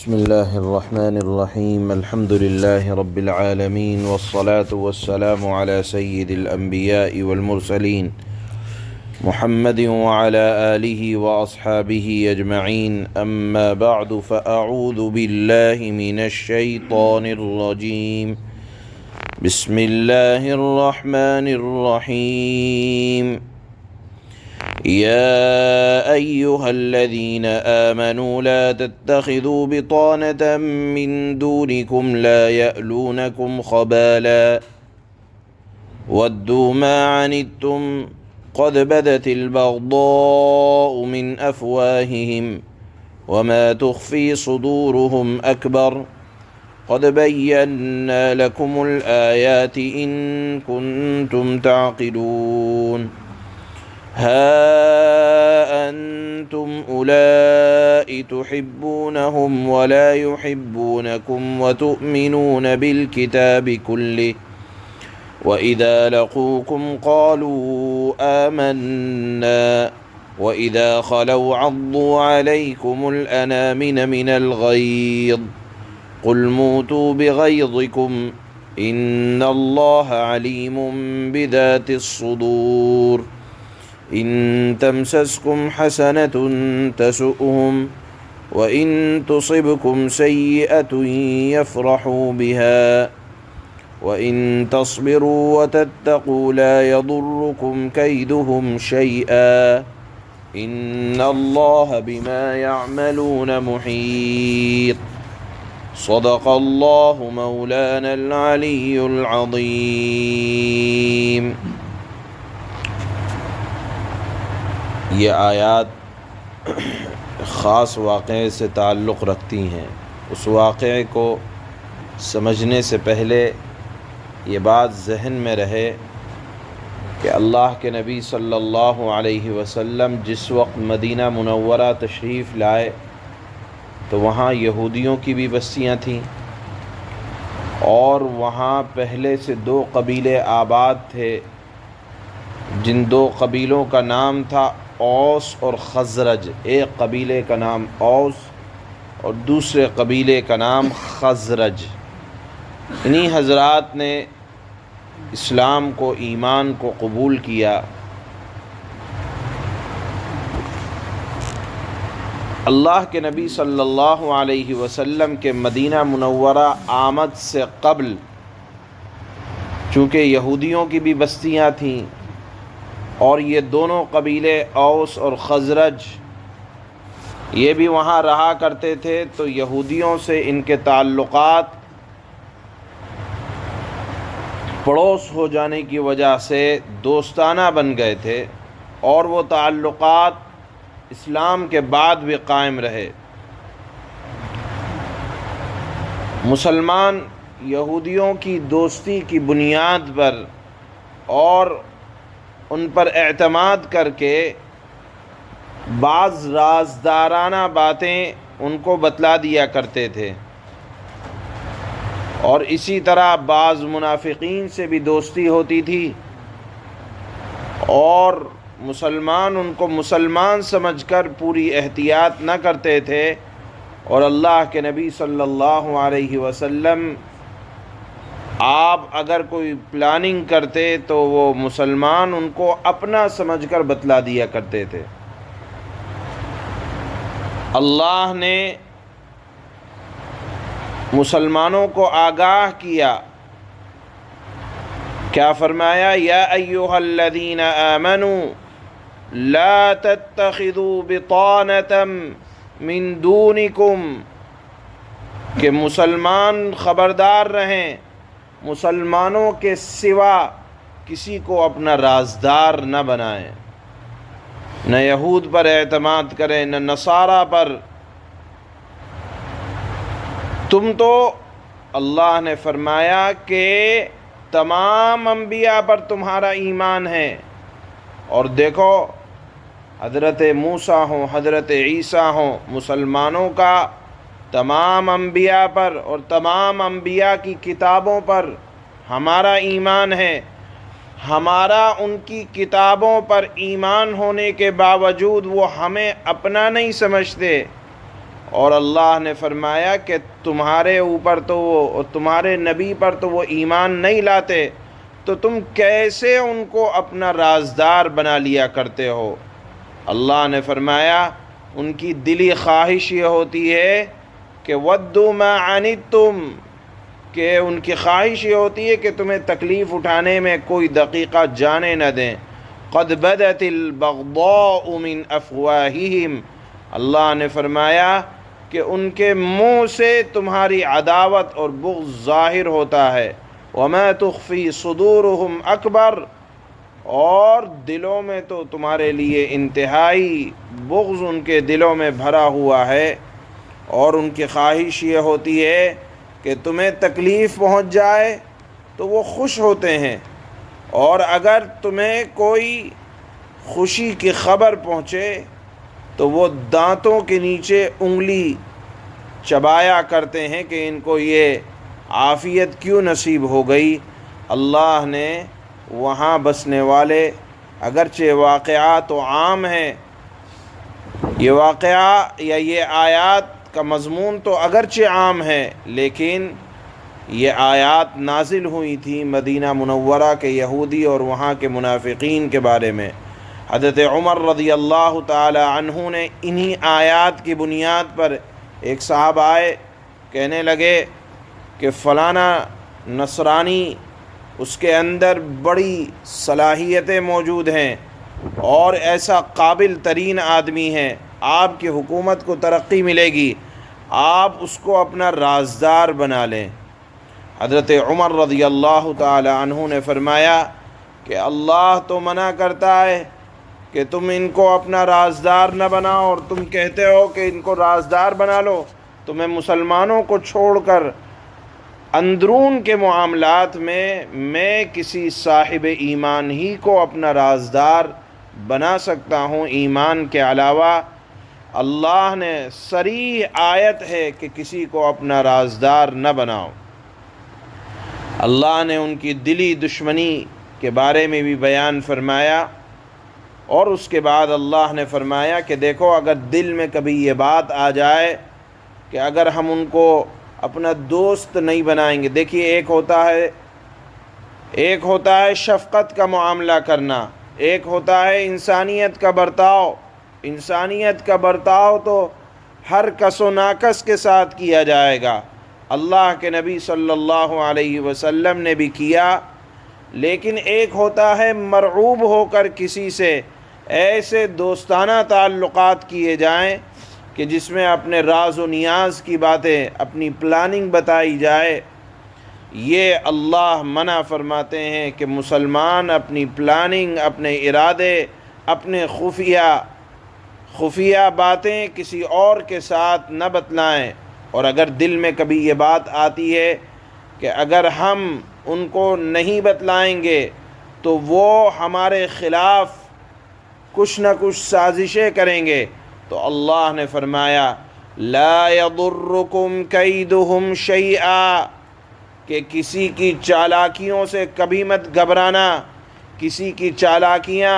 بسم الله الرحمن الرحيم. الحمد لله رب العالمين، والصلاة والسلام على سيد الأنبياء والمرسلين محمد وعلى آله وأصحابه أجمعين. أما بعد، فأعوذ بالله من الشيطان الرجيم. بسم الله الرحمن الرحيم. يا أيها الذين آمنوا لا تتخذوا بطانة من دونكم لا يألونكم خبالا ودوا ما عنتم قد بدت البغضاء من أفواههم وما تخفي صدورهم أكبر قد بينا لكم الآيات إن كنتم تعقلون. ها أنتم أولئك تحبونهم ولا يحبونكم وتؤمنون بالكتاب كله وإذا لقوكم قالوا آمنا وإذا خلوا عضوا عليكم الأنامل من الغيظ قل موتوا بغيظكم إن الله عليم بذات الصدور. إن تمسسكم حسنة تسؤهم وإن تصبكم سيئة يفرحوا بها وإن تصبروا وتتقوا لا يضركم كيدهم شيئا إن الله بما يعملون محيط. صدق الله مولانا العلي العظيم. یہ آیات خاص واقعے سے تعلق رکھتی ہیں. اس واقعے کو سمجھنے سے پہلے یہ بات ذہن میں رہے کہ اللہ کے نبی صلی اللہ علیہ وسلم جس وقت مدینہ منورہ تشریف لائے تو وہاں یہودیوں کی بھی بستیاں تھیں، اور وہاں پہلے سے دو قبیلے آباد تھے، جن دو قبیلوں کا نام تھا اوس اور خزرج. ایک قبیلے کا نام اوس اور دوسرے قبیلے کا نام خزرج. انہی حضرات نے اسلام کو، ایمان کو قبول کیا. اللہ کے نبی صلی اللہ علیہ وسلم کے مدینہ منورہ آمد سے قبل چونکہ یہودیوں کی بھی بستیاں تھیں اور یہ دونوں قبیلے اوس اور خزرج یہ بھی وہاں رہا کرتے تھے، تو یہودیوں سے ان کے تعلقات پڑوس ہو جانے کی وجہ سے دوستانہ بن گئے تھے، اور وہ تعلقات اسلام کے بعد بھی قائم رہے. مسلمان یہودیوں کی دوستی کی بنیاد پر اور ان پر اعتماد کر کے بعض رازدارانہ باتیں ان کو بتلا دیا کرتے تھے، اور اسی طرح بعض منافقین سے بھی دوستی ہوتی تھی، اور مسلمان ان کو مسلمان سمجھ کر پوری احتیاط نہ کرتے تھے، اور اللہ کے نبی صلی اللہ علیہ وسلم آپ اگر کوئی پلاننگ کرتے تو وہ مسلمان ان کو اپنا سمجھ کر بتلا دیا کرتے تھے. اللہ نے مسلمانوں کو آگاہ کیا، کیا فرمایا؟ یا ایھا الذین آمنوا لا تتخذوا بطانة من دونکم، کہ مسلمان خبردار رہیں، مسلمانوں کے سوا کسی کو اپنا رازدار نہ بنائیں، نہ یہود پر اعتماد کریں نہ نصارہ پر. تم تو اللہ نے فرمایا کہ تمام انبیاء پر تمہارا ایمان ہے، اور دیکھو حضرت موسیٰ ہوں، حضرت عیسیٰ ہوں، مسلمانوں کا تمام انبیاء پر اور تمام انبیاء کی کتابوں پر ہمارا ایمان ہے. ہمارا ان کی کتابوں پر ایمان ہونے کے باوجود وہ ہمیں اپنا نہیں سمجھتے، اور اللہ نے فرمایا کہ تمہارے اوپر تو وہ، تمہارے نبی پر تو وہ ایمان نہیں لاتے، تو تم کیسے ان کو اپنا رازدار بنا لیا کرتے ہو؟ اللہ نے فرمایا ان کی دلی خواہش یہ ہوتی ہے کہ وَدُّوا مَا عَنِتُّمْ، کہ ان کی خواہش یہ ہوتی ہے کہ تمہیں تکلیف اٹھانے میں کوئی دقیقہ جانے نہ دیں۔ قَدْ بَدَتِ الْبَغْضَاءُ مِنْ أَفْوَاهِهِمْ، اللہ نے فرمایا کہ ان کے منہ سے تمہاری عداوت اور بغض ظاہر ہوتا ہے۔ وَمَا تُخْفِي صُدُورُهُمْ أَكْبَرُ، اور دلوں میں تو تمہارے لیے انتہائی بغض ان کے دلوں میں بھرا ہوا ہے، اور ان کی خواہش یہ ہوتی ہے کہ تمہیں تکلیف پہنچ جائے تو وہ خوش ہوتے ہیں، اور اگر تمہیں کوئی خوشی کی خبر پہنچے تو وہ دانتوں کے نیچے انگلی چبایا کرتے ہیں کہ ان کو یہ عافیت کیوں نصیب ہو گئی۔ اللہ نے وہاں بسنے والے، اگرچہ واقعات تو عام ہیں، یہ واقعہ یا یہ آیات کا مضمون تو اگرچہ عام ہے، لیکن یہ آیات نازل ہوئی تھی مدینہ منورہ کے یہودی اور وہاں کے منافقین کے بارے میں۔ حضرت عمر رضی اللہ تعالی عنہ نے انہی آیات کی بنیاد پر، ایک صاحب آئے کہنے لگے کہ فلانا نصرانی، اس کے اندر بڑی صلاحیتیں موجود ہیں اور ایسا قابل ترین آدمی ہے، آپ کی حکومت کو ترقی ملے گی، آپ اس کو اپنا رازدار بنا لیں۔ حضرت عمر رضی اللہ تعالی عنہ نے فرمایا کہ اللہ تو منع کرتا ہے کہ تم ان کو اپنا رازدار نہ بناؤ، اور تم کہتے ہو کہ ان کو رازدار بنا لو، تو میں مسلمانوں کو چھوڑ کر اندرون کے معاملات میں کسی صاحب ایمان ہی کو اپنا رازدار بنا سکتا ہوں، ایمان کے علاوہ اللہ نے صریح آیت ہے کہ کسی کو اپنا رازدار نہ بناؤ۔ اللہ نے ان کی دلی دشمنی کے بارے میں بھی بیان فرمایا، اور اس کے بعد اللہ نے فرمایا کہ دیکھو اگر دل میں کبھی یہ بات آ جائے کہ اگر ہم ان کو اپنا دوست نہیں بنائیں گے، دیکھیے ایک ہوتا ہے شفقت کا معاملہ کرنا، ایک ہوتا ہے انسانیت کا برتاؤ۔ انسانیت کا برتاؤ تو ہر کس و ناکس کے ساتھ کیا جائے گا، اللہ کے نبی صلی اللہ علیہ وسلم نے بھی کیا، لیکن ایک ہوتا ہے مرعوب ہو کر کسی سے ایسے دوستانہ تعلقات کیے جائیں کہ جس میں اپنے راز و نیاز کی باتیں، اپنی پلاننگ بتائی جائے۔ یہ اللہ منع فرماتے ہیں کہ مسلمان اپنی پلاننگ، اپنے ارادے، اپنے خفیہ باتیں کسی اور کے ساتھ نہ بتلائیں، اور اگر دل میں کبھی یہ بات آتی ہے کہ اگر ہم ان کو نہیں بتلائیں گے تو وہ ہمارے خلاف کچھ نہ کچھ سازشیں کریں گے، تو اللہ نے فرمایا لا یضرکم کیدہم شیئا، کہ کسی کی چالاکیوں سے کبھی مت گھبرانا، کسی کی چالاکیاں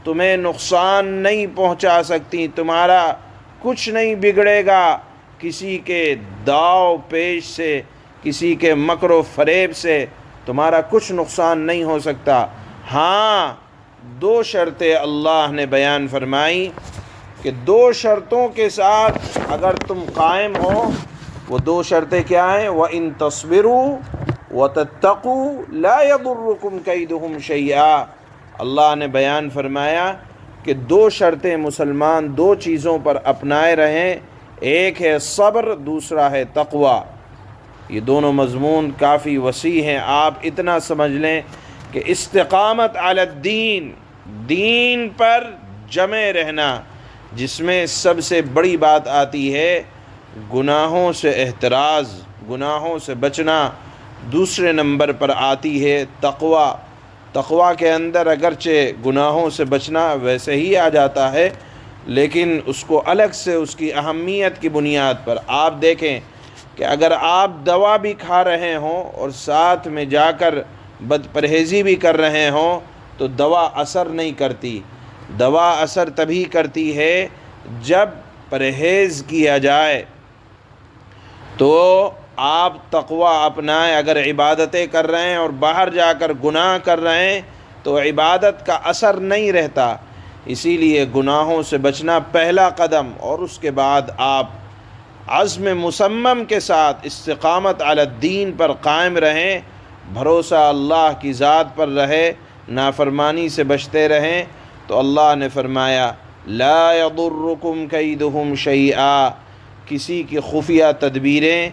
تمہیں نقصان نہیں پہنچا سکتی، تمہارا کچھ نہیں بگڑے گا، کسی کے داؤ پیش سے، کسی کے مکر و فریب سے تمہارا کچھ نقصان نہیں ہو سکتا۔ ہاں، دو شرطیں اللہ نے بیان فرمائی کہ دو شرطوں کے ساتھ اگر تم قائم ہو، وہ دو شرطیں کیا ہیں؟ وَإِن تَصْبِرُوا وَتَتَّقُوا لَا يَضُرُّكُمْ كَيْدُهُمْ شَيْئًا۔ اللہ نے بیان فرمایا کہ دو شرطیں مسلمان دو چیزوں پر اپنائے رہیں، ایک ہے صبر، دوسرا ہے تقوی۔ یہ دونوں مضمون کافی وسیع ہیں، آپ اتنا سمجھ لیں کہ استقامت علی الدین، دین پر جمے رہنا، جس میں سب سے بڑی بات آتی ہے گناہوں سے احتراز، گناہوں سے بچنا، دوسرے نمبر پر آتی ہے تقوی۔ تقوی کے اندر اگرچہ گناہوں سے بچنا ویسے ہی آ جاتا ہے، لیکن اس کو الگ سے اس کی اہمیت کی بنیاد پر آپ دیکھیں کہ اگر آپ دوا بھی کھا رہے ہوں اور ساتھ میں جا کر بد پرہیزی بھی کر رہے ہوں تو دوا اثر نہیں کرتی۔ دوا اثر تبھی کرتی ہے جب پرہیز کیا جائے تو آپ تقوی اپنائیں۔ اگر عبادتیں کر رہے ہیں اور باہر جا کر گناہ کر رہے ہیں تو عبادت کا اثر نہیں رہتا۔ اسی لیے گناہوں سے بچنا پہلا قدم، اور اس کے بعد آپ عزم مصمم کے ساتھ استقامت علی الدین پر قائم رہیں، بھروسہ اللہ کی ذات پر رہے، نافرمانی سے بچتے رہیں۔ تو اللہ نے فرمایا لا یضرکم کیدہم شیئا، کسی کی خفیہ تدبیریں،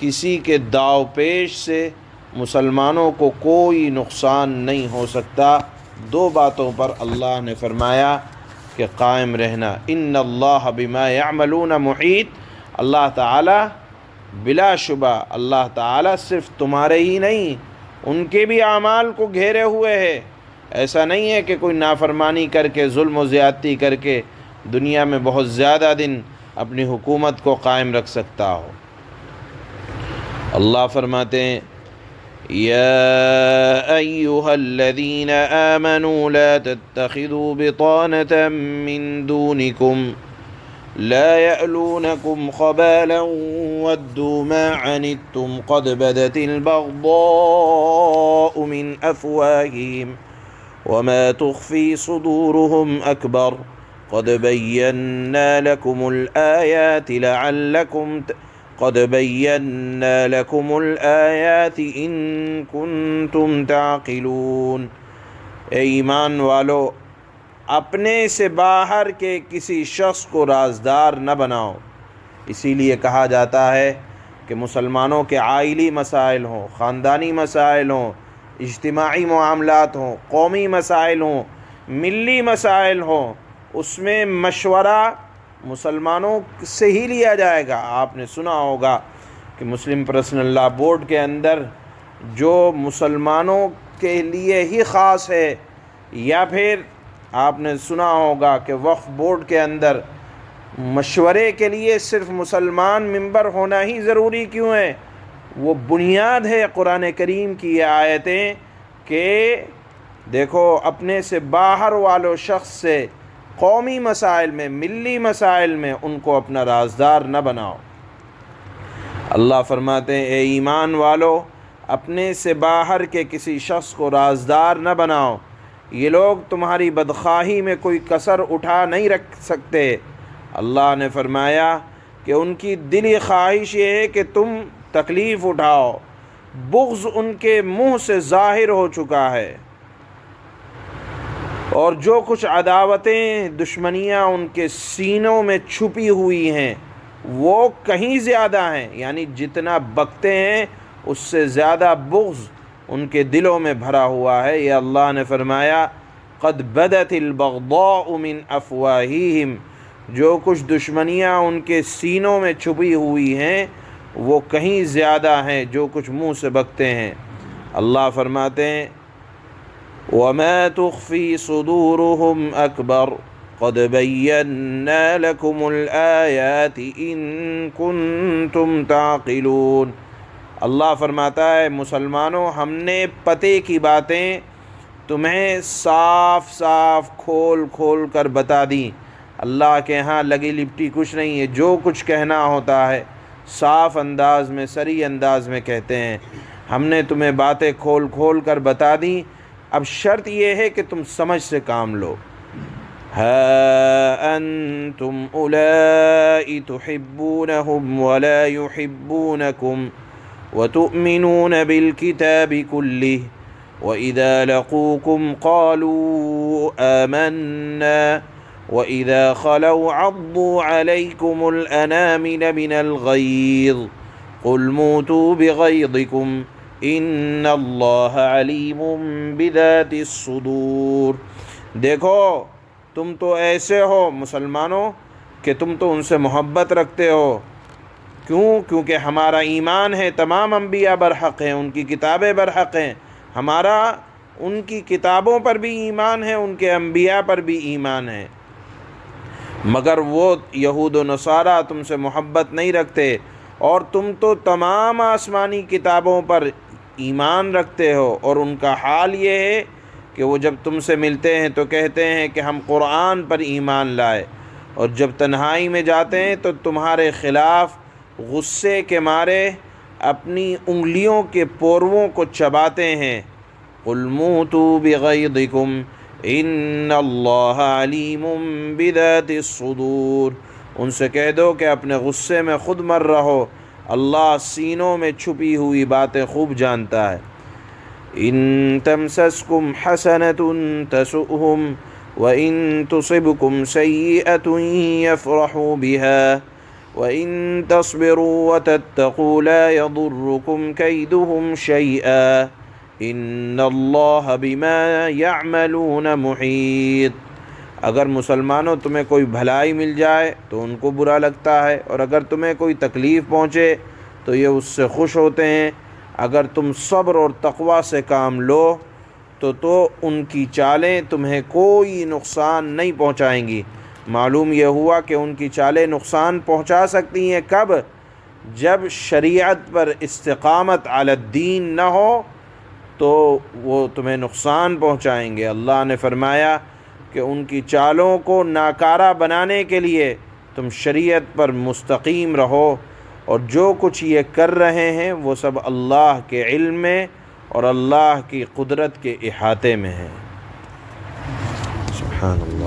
کسی کے داؤ پیش سے مسلمانوں کو کوئی نقصان نہیں ہو سکتا۔ دو باتوں پر اللہ نے فرمایا کہ قائم رہنا۔ ان اللہ بما یعملون محیط، اللہ تعالی بلا شبہ اللہ تعالی صرف تمہارے ہی نہیں، ان کے بھی اعمال کو گھیرے ہوئے ہے۔ ایسا نہیں ہے کہ کوئی نافرمانی کر کے، ظلم و زیادتی کر کے دنیا میں بہت زیادہ دن اپنی حکومت کو قائم رکھ سکتا ہو۔ اللہ فرماتے ہیں یا ایہا الذین آمنوا لا تتخذوا بطانة من دونکم لا يألونكم خبالا ودوا ما عنتم قد بدت البغضاء من أفواههم وما تخفي صدورهم أكبر قد بينا لكم الآيات إن كنتم تعقلون۔ اے ایمان والو، اپنے سے باہر کے کسی شخص کو رازدار نہ بناؤ۔ اسی لیے کہا جاتا ہے کہ مسلمانوں کے عائلی مسائل ہوں، خاندانی مسائل ہوں، اجتماعی معاملات ہوں، قومی مسائل ہوں، ملی مسائل ہوں، اس میں مشورہ مسلمانوں سے ہی لیا جائے گا۔ آپ نے سنا ہوگا کہ مسلم پرسنل لا بورڈ کے اندر جو مسلمانوں کے لیے ہی خاص ہے، یا پھر آپ نے سنا ہوگا کہ وقف بورڈ کے اندر مشورے کے لیے صرف مسلمان ممبر ہونا ہی ضروری کیوں ہے؟ وہ بنیاد ہے قرآن کریم کی یہ آیتیں کہ دیکھو اپنے سے باہر والوں شخص سے قومی مسائل میں، ملی مسائل میں ان کو اپنا رازدار نہ بناؤ۔ اللہ فرماتے ہیں اے ایمان والو، اپنے سے باہر کے کسی شخص کو رازدار نہ بناؤ۔ یہ لوگ تمہاری بدخواہی میں کوئی کسر اٹھا نہیں رکھ سکتے۔ اللہ نے فرمایا کہ ان کی دلی خواہش یہ ہے کہ تم تکلیف اٹھاؤ، بغض ان کے منہ سے ظاہر ہو چکا ہے، اور جو کچھ عداوتیں، دشمنیاں ان کے سینوں میں چھپی ہوئی ہیں وہ کہیں زیادہ ہیں، یعنی جتنا بکتے ہیں اس سے زیادہ بغض ان کے دلوں میں بھرا ہوا ہے۔ یہ اللہ نے فرمایا قد بدت البغضاء من افواہہم، جو کچھ دشمنیاں ان کے سینوں میں چھپی ہوئی ہیں وہ کہیں زیادہ ہیں جو کچھ منہ سے بکتے ہیں۔ اللہ فرماتے ہیں وما تخفی صدورہم اکبر قد بینا لکم الآیات ان کنتم تعقلون۔ اللہ فرماتا ہے مسلمانوں، ہم نے پتے کی باتیں تمہیں صاف صاف کھول کھول کر بتا دیں۔ اللہ کے ہاں لگی لپٹی کچھ نہیں ہے، جو کچھ کہنا ہوتا ہے صاف انداز میں، صریح انداز میں کہتے ہیں۔ ہم نے تمہیں باتیں کھول کھول کر بتا دیں، اب شرط یہ ہے کہ تم سمجھ سے کام لو۔ ہا انتم اولائی تحبونہم ولا یحبونکم وتؤمنون بالکتاب کلہ وإذا لقوكم قالوا آمنا وإذا خلوا عضوا عليكم الأنامل من الغيظ قل موتوا بغيظكم إن الله عليم بذات الصدور۔ دیکھو تم تو ایسے ہو مسلمانوں کہ تم تو ان سے محبت رکھتے ہو، کیونکہ ہمارا ایمان ہے، تمام انبیاء برحق ہیں، ان کی کتابیں برحق ہیں، ہمارا ان کی کتابوں پر بھی ایمان ہے، ان کے انبیاء پر بھی ایمان ہے، مگر وہ یہود و نصارہ تم سے محبت نہیں رکھتے، اور تم تو تمام آسمانی کتابوں پر ایمان رکھتے ہو۔ اور ان کا حال یہ ہے کہ وہ جب تم سے ملتے ہیں تو کہتے ہیں کہ ہم قرآن پر ایمان لائے، اور جب تنہائی میں جاتے ہیں تو تمہارے خلاف غصے کے مارے اپنی انگلیوں کے پورووں کو چباتے ہیں۔ قُلْ مُوتُوا بِغَيْظِكُمْ إِنَّ اللَّهَ عَلِيمٌ بِذَاتِ الصُّدُورِ، ان سے کہہ دو کہ اپنے غصے میں خود مر رہو، اللہ سینوں میں چھپی ہوئی باتیں خوب جانتا ہے۔ إِن تَمْسَسْكُمْ حَسَنَةٌ تَسُؤْهُمْ وَإِن تُصِبْكُمْ سَيِّئَةٌ يَفْرَحُوا بِهَا وَإِن تَصْبِرُوا وَتَتَّقُوا لَا يَضُرُّكُمْ كَيْدُهُمْ شَيْئًا إِنَّ اللَّهَ بِمَا يَعْمَلُونَ مُحِيطٌ۔ اگر مسلمانوں تمہیں کوئی بھلائی مل جائے تو ان کو برا لگتا ہے، اور اگر تمہیں کوئی تکلیف پہنچے تو یہ اس سے خوش ہوتے ہیں۔ اگر تم صبر اور تقوی سے کام لو تو ان کی چالیں تمہیں کوئی نقصان نہیں پہنچائیں گی۔ معلوم یہ ہوا کہ ان کی چالیں نقصان پہنچا سکتی ہیں کب؟ جب شریعت پر استقامت علی الدین نہ ہو تو وہ تمہیں نقصان پہنچائیں گے۔ اللہ نے فرمایا کہ ان کی چالوں کو ناکارہ بنانے کے لیے تم شریعت پر مستقیم رہو، اور جو کچھ یہ کر رہے ہیں وہ سب اللہ کے علم میں اور اللہ کی قدرت کے احاطے میں ہے۔ سبحان اللہ۔